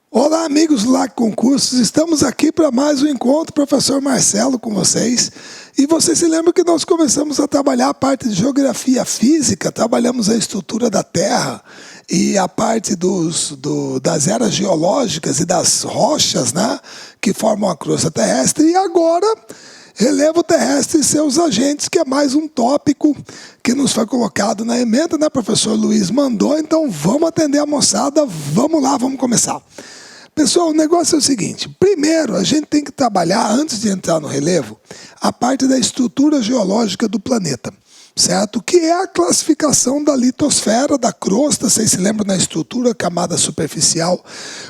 Olá, amigos do LAC Concursos, estamos aqui para mais um encontro, professor Marcelo com vocês. E vocês se lembram que nós começamos a trabalhar a parte de geografia física, trabalhamos a estrutura da Terra e a parte das eras geológicas e das rochas, né, que formam a crosta terrestre. E agora, relevo terrestre e seus agentes, que é mais um tópico que nos foi colocado na ementa, né, professor Luiz mandou. Então vamos atender a moçada, vamos lá, vamos começar. Pessoal, o negócio é o seguinte, primeiro a gente tem que trabalhar, antes de entrar no relevo, a parte da estrutura geológica do planeta, certo? Que é a classificação da litosfera, da crosta, vocês se lembram da estrutura, camada superficial,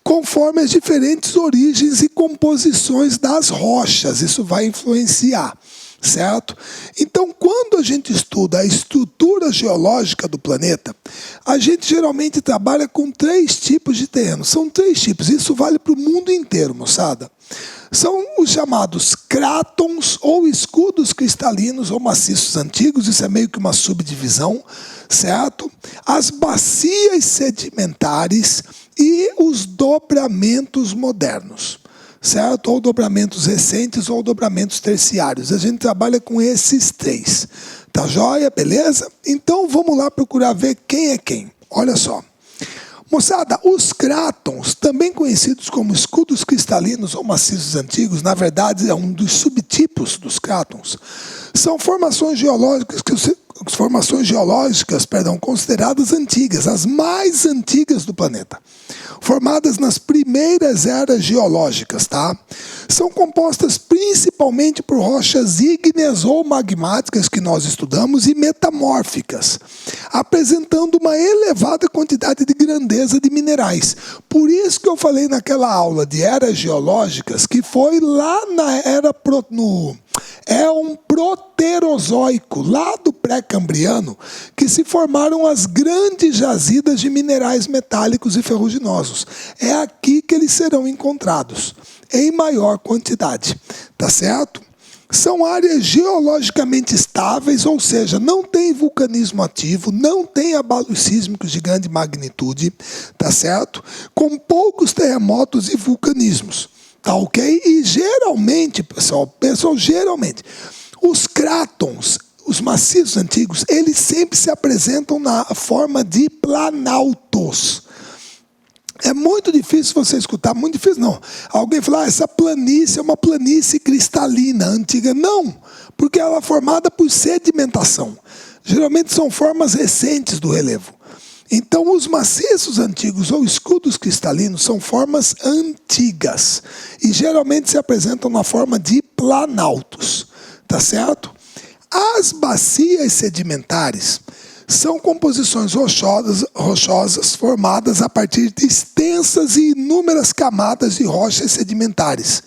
conforme as diferentes origens e composições das rochas, isso vai influenciar. Certo? Então, quando a gente estuda a estrutura geológica do planeta, a gente geralmente trabalha com 3 tipos de terreno. São 3 tipos, isso vale para o mundo inteiro, moçada. São os chamados crátons ou escudos cristalinos ou maciços antigos, isso é meio que uma subdivisão, certo? As bacias sedimentares e os dobramentos modernos. Certo? Ou dobramentos recentes ou dobramentos terciários. A gente trabalha com esses 3. Tá joia? Beleza? Então vamos lá procurar ver quem é quem. Olha só. Moçada, os crátons, também conhecidos como escudos cristalinos ou maciços antigos, na verdade é um dos subtipos dos crátons, são formações geológicas consideradas antigas, as mais antigas do planeta, formadas nas primeiras eras geológicas, tá? São compostas principalmente por rochas ígneas ou magmáticas que nós estudamos e metamórficas, apresentando uma elevada quantidade de grandeza de minerais. Por isso que eu falei naquela aula de eras geológicas que foi lá na era um proterozoico, lá do pré-cambriano, que se formaram as grandes jazidas de minerais metálicos e ferruginosos. É aqui que eles serão encontrados, em maior quantidade. Tá certo? São áreas geologicamente estáveis, ou seja, não tem vulcanismo ativo, não tem abalos sísmicos de grande magnitude, tá certo? Com poucos terremotos e vulcanismos. Tá ok? E geralmente, pessoal, geralmente, os crátons, os maciços antigos, eles sempre se apresentam na forma de planaltos. É muito difícil você escutar, muito difícil não. Alguém falar, essa planície é uma planície cristalina antiga. Não, porque ela é formada por sedimentação. Geralmente são formas recentes do relevo. Então, os maciços antigos ou escudos cristalinos são formas antigas e geralmente se apresentam na forma de planaltos, tá certo? As bacias sedimentares são composições rochosas formadas a partir de extensas e inúmeras camadas de rochas sedimentares,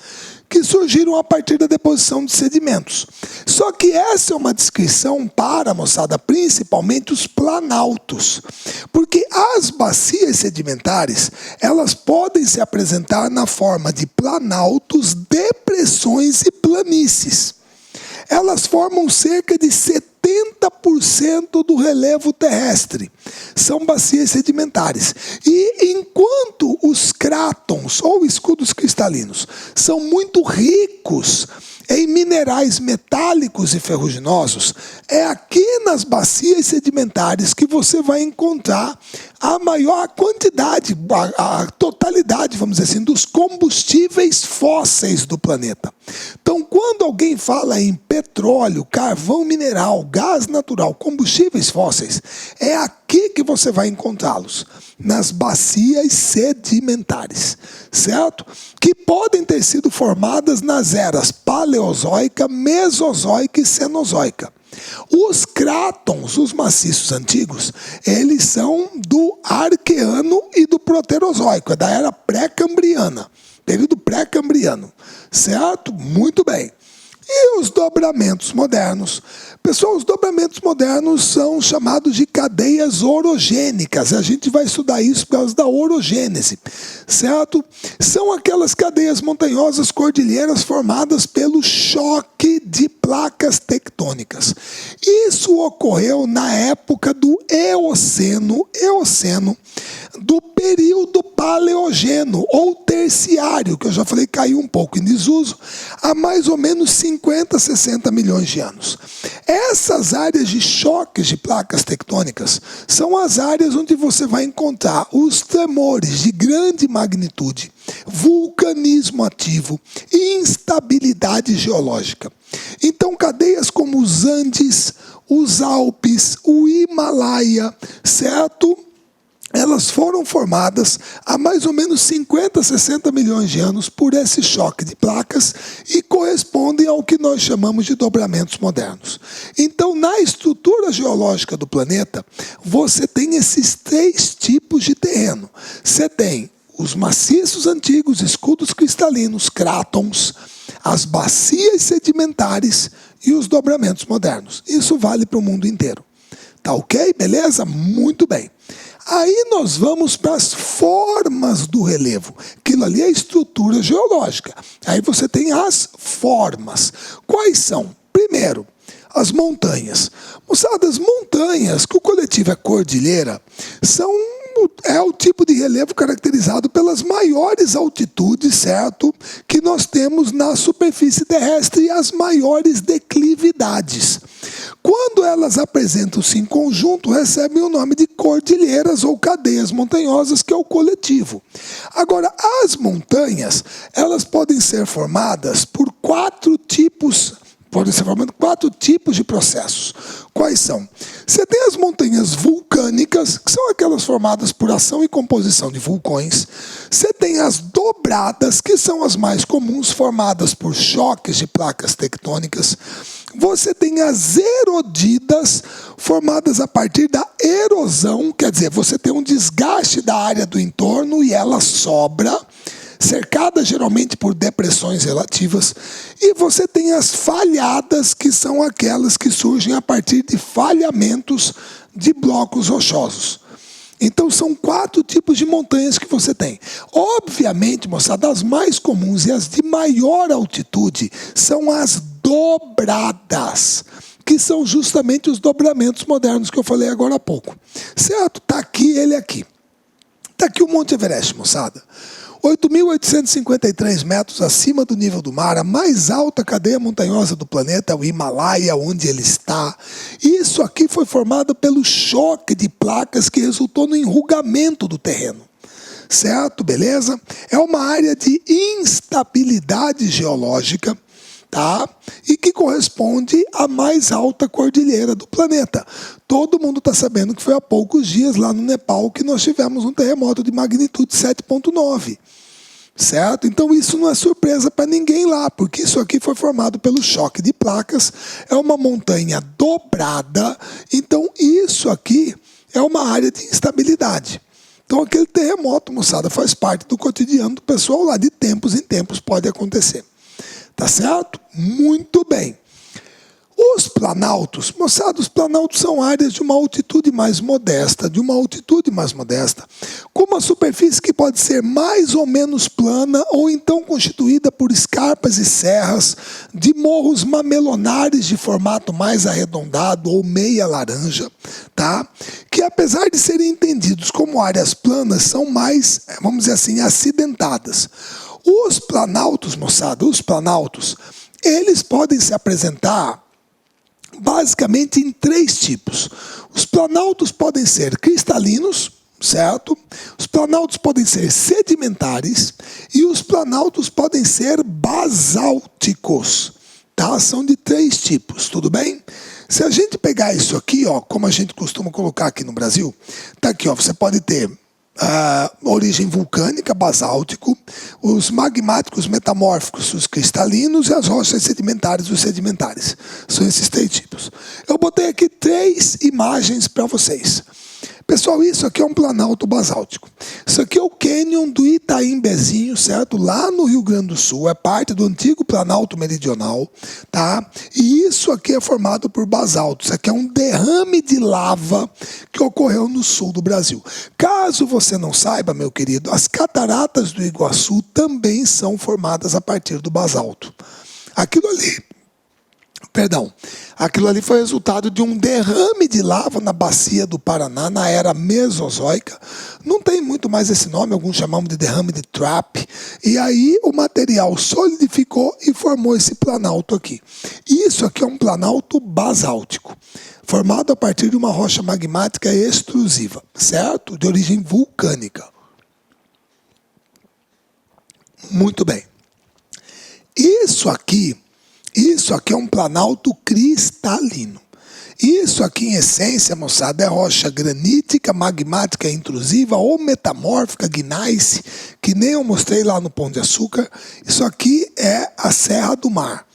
que surgiram a partir da deposição de sedimentos. Só que essa é uma descrição para, moçada, principalmente os planaltos. Porque as bacias sedimentares, elas podem se apresentar na forma de planaltos, depressões e planícies. Elas formam cerca de 70% do relevo terrestre. São bacias sedimentares. E enquanto os crátons ou escudos cristalinos são muito ricos em minerais metálicos e ferruginosos, é aqui nas bacias sedimentares que você vai encontrar a maior quantidade, a totalidade, vamos dizer assim, dos combustíveis fósseis do planeta. Então, quando alguém fala em petróleo, carvão mineral, gás natural, combustíveis fósseis, é aqui que você vai encontrá-los, nas bacias sedimentares, certo? Que podem ter sido formadas nas eras paleozoica, mesozoica e cenozoica. Os crátons, os maciços antigos, eles são do arqueano e do proterozoico, é da era pré-cambriana, período pré-cambriano, certo? Muito bem. E os dobramentos modernos? Pessoal, os dobramentos modernos são chamados de cadeias orogênicas. A gente vai estudar isso por causa da orogênese, certo? São aquelas cadeias montanhosas cordilheiras formadas pelo choque de placas tectônicas. Isso ocorreu na época do Eoceno, do período Paleogeno ou Terciário, que eu já falei caiu um pouco em desuso, há mais ou menos 50, 60 milhões de anos. Essas áreas de choques de placas tectônicas são as áreas onde você vai encontrar os tremores de grande magnitude, vulcanismo ativo e instabilidade geológica. Então, cadeias como os Andes, os Alpes, o Himalaia, certo? Elas foram formadas há mais ou menos 50, 60 milhões de anos por esse choque de placas e correspondem ao que nós chamamos de dobramentos modernos. Então, na estrutura geológica do planeta, você tem esses três tipos de terreno. Você tem os maciços antigos, escudos cristalinos, crátons, as bacias sedimentares e os dobramentos modernos. Isso vale para o mundo inteiro. Tá ok? Beleza? Muito bem. Aí nós vamos para as formas do relevo. Aquilo ali é a estrutura geológica. Aí você tem as formas. Quais são? Primeiro, as montanhas. Moçada, as montanhas, que o coletivo é cordilheira, é o tipo de relevo caracterizado pelas maiores altitudes, certo? Que nós temos na superfície terrestre e as maiores declividades. Quando elas apresentam-se em conjunto, recebem o nome de cordilheiras ou cadeias montanhosas, que é o coletivo. Agora, as montanhas, elas podem ser formadas por quatro tipos de processos. Quais são? Você tem as montanhas vulcânicas, que são aquelas formadas por ação e composição de vulcões. Você tem as dobradas, que são as mais comuns, formadas por choques de placas tectônicas. Você tem as erodidas, formadas a partir da erosão, quer dizer, você tem um desgaste da área do entorno e ela sobra, cercada geralmente por depressões relativas, e você tem as falhadas, que são aquelas que surgem a partir de falhamentos de blocos rochosos. Então são quatro tipos de montanhas que você tem. Obviamente, moçada, as mais comuns e as de maior altitude são as dobradas, que são justamente os dobramentos modernos que eu falei agora há pouco. Certo? Está aqui ele aqui. Está aqui o Monte Everest, moçada. 8.853 metros acima do nível do mar, a mais alta cadeia montanhosa do planeta, o Himalaia, onde ele está. Isso aqui foi formado pelo choque de placas que resultou no enrugamento do terreno. Certo? Beleza? É uma área de instabilidade geológica, tá? E que corresponde à mais alta cordilheira do planeta. Todo mundo está sabendo que foi há poucos dias lá no Nepal que nós tivemos um terremoto de magnitude 7,9. Certo? Então isso não é surpresa para ninguém lá, porque isso aqui foi formado pelo choque de placas, é uma montanha dobrada, então isso aqui é uma área de instabilidade. Então aquele terremoto, moçada, faz parte do cotidiano do pessoal lá, de tempos em tempos pode acontecer. Tá certo? Muito bem. Os planaltos, moçada, os planaltos são áreas de uma altitude mais modesta, com uma superfície que pode ser mais ou menos plana ou então constituída por escarpas e serras de morros mamelonares de formato mais arredondado ou meia laranja, tá? Que apesar de serem entendidos como áreas planas, são mais, vamos dizer assim, acidentadas. Os planaltos, moçada, eles podem se apresentar basicamente em três tipos. Os planaltos podem ser cristalinos, certo? Os planaltos podem ser sedimentares e os planaltos podem ser basálticos, tá? São de três tipos, tudo bem? Se a gente pegar isso aqui, ó, como a gente costuma colocar aqui no Brasil, tá aqui, ó, você pode ter origem vulcânica, basáltico, os magmáticos metamórficos, os cristalinos, e as rochas sedimentares, os sedimentares. São esses três tipos. Eu botei aqui três imagens para vocês. Pessoal, isso aqui é um planalto basáltico. Isso aqui é o cânion do Itaimbezinho, certo? Lá no Rio Grande do Sul, é parte do antigo planalto meridional, tá? E isso aqui é formado por basalto. Isso aqui é um derrame de lava que ocorreu no sul do Brasil. Caso você não saiba, meu querido, as cataratas do Iguaçu também são formadas a partir do basalto. Aquilo ali foi resultado de um derrame de lava na bacia do Paraná, na era Mesozoica. Não tem muito mais esse nome, alguns chamam de derrame de Trap. E aí o material solidificou e formou esse planalto aqui. Isso aqui é um planalto basáltico, formado a partir de uma rocha magmática extrusiva, certo? De origem vulcânica. Muito bem. Isso aqui é um planalto cristalino. Isso aqui, em essência, moçada, é rocha granítica, magmática intrusiva ou metamórfica, gneiss, que nem eu mostrei lá no Pão de Açúcar. Isso aqui é a Serra do Mar,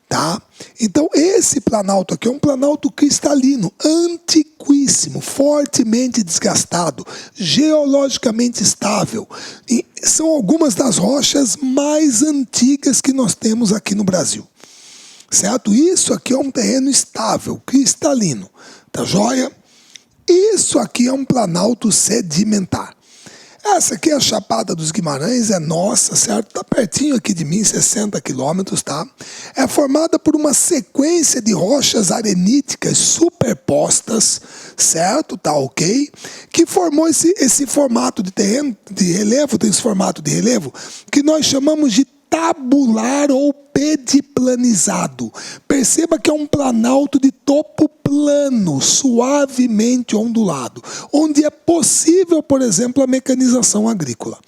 tá? Então, esse planalto aqui é um planalto cristalino, antiquíssimo, fortemente desgastado, geologicamente estável. E são algumas das rochas mais antigas que nós temos aqui no Brasil. Certo? Isso aqui é um terreno estável, cristalino, tá joia? Isso aqui é um planalto sedimentar. Essa aqui é a Chapada dos Guimarães, é nossa, certo? Tá pertinho aqui de mim, 60 quilômetros, tá? É formada por uma sequência de rochas areníticas superpostas, certo? Tá ok? Que formou esse formato de terreno, de relevo, tem esse formato de relevo, que nós chamamos de tabular ou pediplanizado. Perceba que é um planalto de topo plano, suavemente ondulado, onde é possível, por exemplo, a mecanização agrícola.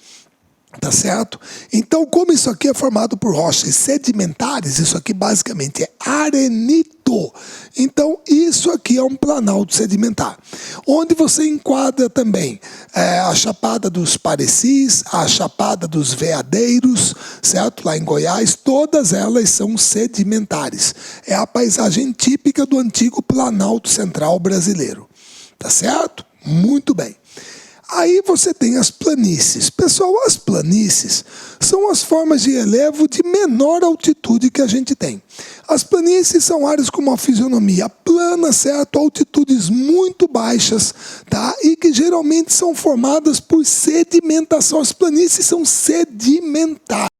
Tá certo? Então, como isso aqui é formado por rochas sedimentares, isso aqui basicamente é arenito. Então, isso aqui é um planalto sedimentar. Onde você enquadra também a Chapada dos Parecis, a Chapada dos Veadeiros, certo? Lá em Goiás, todas elas são sedimentares. É a paisagem típica do antigo Planalto Central brasileiro. Tá certo? Muito bem. Aí você tem as planícies. Pessoal, as planícies são as formas de relevo de menor altitude que a gente tem. As planícies são áreas com uma fisionomia plana, certo? Altitudes muito baixas, tá? E que geralmente são formadas por sedimentação. As planícies são sedimentares.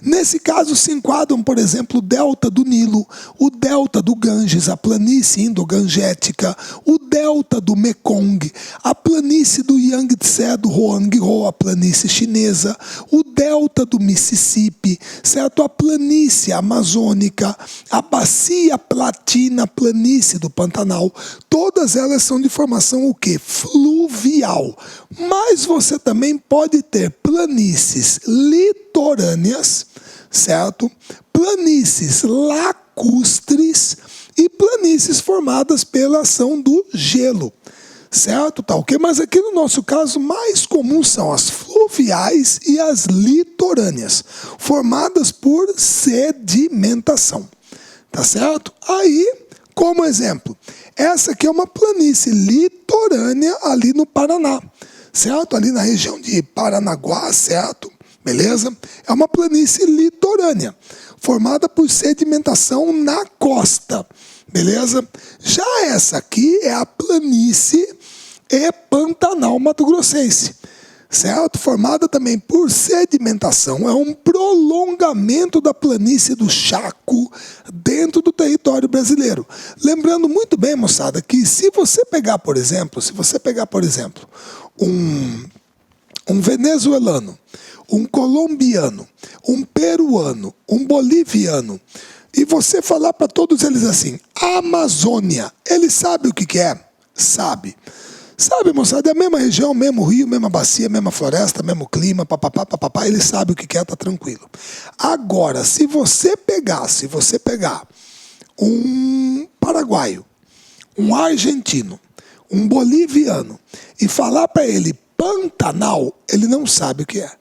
Nesse caso se enquadram, por exemplo, o delta do Nilo, o delta do Ganges, a planície indo-gangética, o delta do Mekong, a planície do Yangtze, do Hoangho, a planície chinesa, o delta do Mississippi, certo? A planície amazônica, a bacia platina, a planície do Pantanal, todas elas são de formação o quê? Fluvial. Mas você também pode ter planícies litorâneas, certo? Planícies lacustres e planícies formadas pela ação do gelo, certo? Tá ok? Mas aqui no nosso caso, mais comum são as fluviais e as litorâneas, formadas por sedimentação, tá certo? Aí, como exemplo, essa aqui é uma planície litorânea ali no Paraná, certo? Ali na região de Paranaguá, certo? Beleza? É uma planície litorânea, formada por sedimentação na costa, beleza? Já essa aqui é a planície e Pantanal mato-grossense, certo? Formada também por sedimentação, é um prolongamento da planície do Chaco dentro do território brasileiro. Lembrando muito bem, moçada, que se você pegar, por exemplo, um venezuelano, um colombiano, um peruano, um boliviano, e você falar para todos eles assim, Amazônia, ele sabe o que é? Sabe. Sabe, moçada, é a mesma região, mesmo rio, mesma bacia, mesma floresta, mesmo clima, papapá, ele sabe o que é, tá tranquilo. Agora, se você pegar um paraguaio, um argentino, um boliviano, e falar para ele Pantanal, ele não sabe o que é.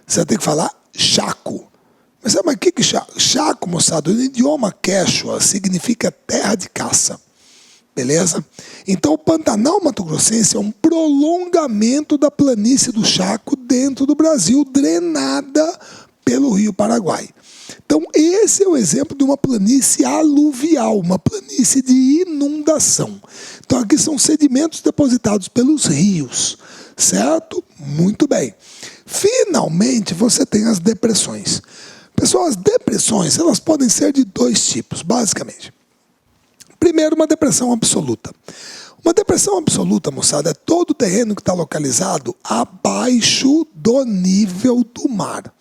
Você tem que falar Chaco. Mas sabe o que é Chaco? Chaco, moçada, no idioma quechua significa terra de caça. Beleza? Então, o Pantanal Mato-Grossense é um prolongamento da planície do Chaco dentro do Brasil, drenada pelo Rio Paraguai. Então, esse é o exemplo de uma planície aluvial, uma planície de inundação. Então, aqui são sedimentos depositados pelos rios, certo? Muito bem. Finalmente, você tem as depressões. Pessoal, as depressões, elas podem ser de dois tipos, basicamente. Primeiro, uma depressão absoluta. Uma depressão absoluta, moçada, é todo o terreno que está localizado abaixo do nível do mar.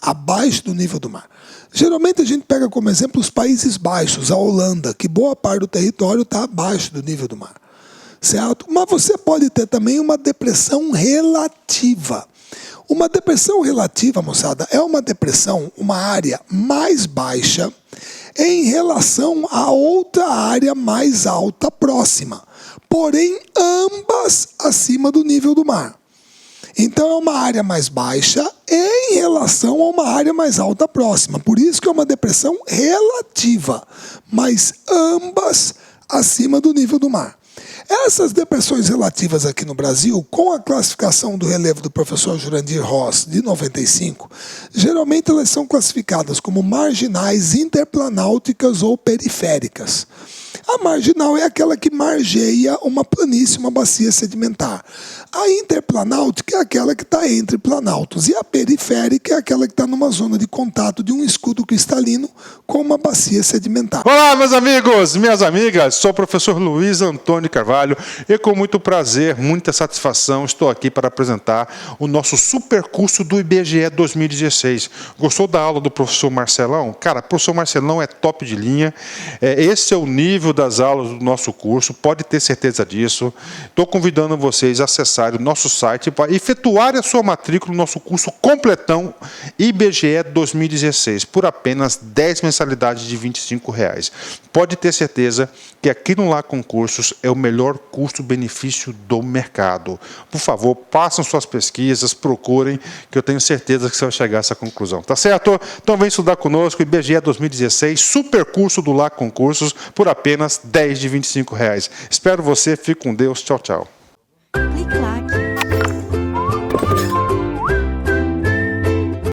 Abaixo do nível do mar. Geralmente a gente pega como exemplo os Países Baixos, a Holanda, que boa parte do território está abaixo do nível do mar. Certo? Mas você pode ter também uma depressão relativa. Uma depressão relativa, moçada, é uma depressão, uma área mais baixa em relação a outra área mais alta próxima, porém ambas acima do nível do mar. Então é uma área mais baixa em relação a uma área mais alta próxima. Por isso que é uma depressão relativa, mas ambas acima do nível do mar. Essas depressões relativas aqui no Brasil, com a classificação do relevo do professor Jurandir Ross, de 95, geralmente elas são classificadas como marginais, interplanáuticas ou periféricas. A marginal é aquela que margeia uma planície, uma bacia sedimentar. A interplanáutica é aquela que está entre planaltos. E a periférica é aquela que está numa zona de contato de um escudo cristalino com uma bacia sedimentar. Olá, meus amigos, minhas amigas. Sou o professor Luiz Antônio Carvalho e com muito prazer, muita satisfação, estou aqui para apresentar o nosso super curso do IBGE 2016. Gostou da aula do professor Marcelão? Cara, o professor Marcelão é top de linha. Esse é o nível das aulas do nosso curso, pode ter certeza disso. Estou convidando vocês a acessarem o nosso site para efetuarem a sua matrícula no nosso curso completão IBGE 2016, por apenas 10 mensalidades de R$ 25,00. Pode ter certeza que aqui no Lá Concursos é o melhor custo-benefício do mercado. Por favor, façam suas pesquisas, procurem, que eu tenho certeza que você vai chegar a essa conclusão. Tá certo? Então vem estudar conosco, IBGE 2016, super curso do Lá Concursos, por apenas 10 de R$ 25,00. Espero você, fique com Deus, tchau, tchau.